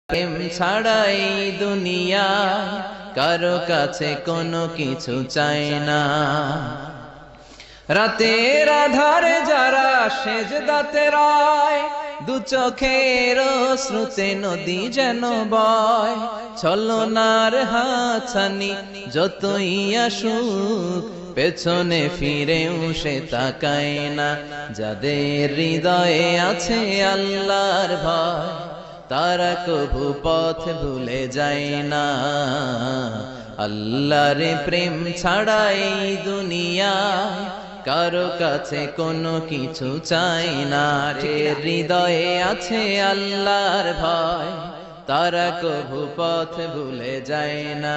প্রেম ছাড়াই দুনিয়ায় কারো কাছে কোনো কিছু চাই না। রাতের আধারে যারা সেজদাতে রয়, দু চোখের শ্রুতে নদী যেন বয়। ছলনার হাতছানি যতই আসুক, পেছনে ফিরেও সে তাকায় না। যাদের হৃদয়ে আছে আল্লাহর ভয়, তারা কভু পথ ভুলে যায় না। আল্লাহর প্রেম ছাড়াই দুনিয়ায় কারো কাছে কোনো কিছু চাই না। হৃদয়ে আছে আল্লাহর ভয়, তারা কভু পথ ভুলে যায় না।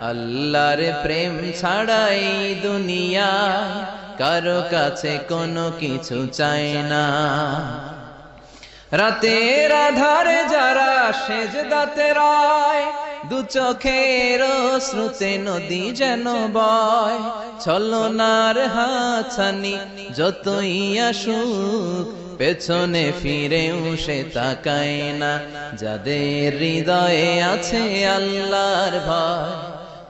আল্লাহর প্রেম ছাড়াই দুনিয়ায় কারো কাছে কোনো কিছু চাই না। রাতের আধারে যারা সেজদাতে রয়, দু চোখের শ্রুতে নদী যেন বয়। ছলনার হাতছানি যতই আসুক, পেছনে ফিরেও সে তাকায় না। যাদের হৃদয়ে আছে আল্লাহর ভয়,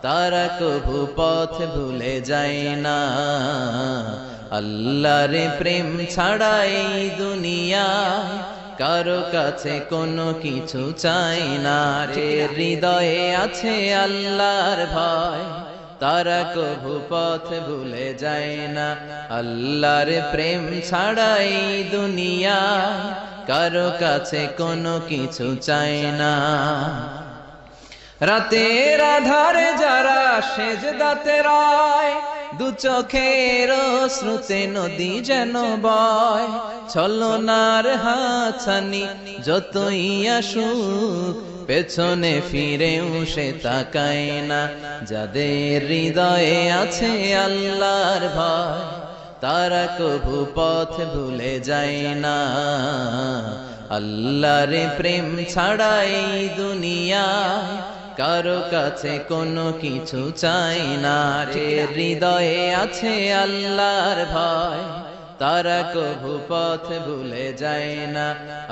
তারা কভু পথ ভুলে যায় না। আল্লাহর প্রেম ছাড়াই দুনিয়ায় কারো কাছে কোনো কিছু চাই না। হৃদয়ে আছে আল্লাহর ভয়, তারা কভু পথ ভুলে যায় না। আল্লাহর প্রেম ছাড়াই দুনিয়ায় কারো কাছে কোনো কিছু চাই না। রাতের আধারে যারা সেজদাতে রয়, দু চোখের শ্রুতে নদী যেন বয়। ছলনার হাতছানি যতই আসুক, পেছনে ফিরেও সে তাকায় না। যাদের হৃদয়ে আছে আল্লাহর ভয়, তারা কভু পথ ভুলে যায় না। আল্লাহর প্রেম ছাড়াই দুনিয়ায় কারো কাছে কোনো কিছু চাই না। হৃদয়ে আছে আল্লাহর ভয়, তারা কভু পথ ভুলে যায় না।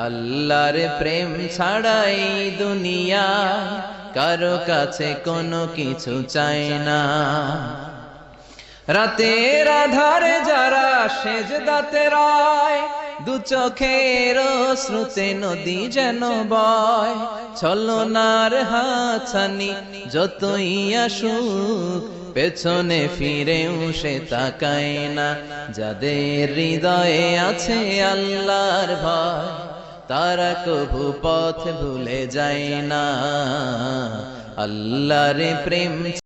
আল্লাহর প্রেম ছাড়াই দুনিয়ায় কারো কাছে কোনো কিছু চাই না। রাতের আধারে যারা সেজদাতে রয়, দু চোখের শ্রুতে নদী যেন বয়। ছলনার হাতছানি যতই আসুক, পেছনে ফিরেও সে তাকায় না। যাদের হৃদয়ে আছে আল্লাহর ভয়, তারা কভু পথ ভুলে যায় না। আল্লাহর প্রেম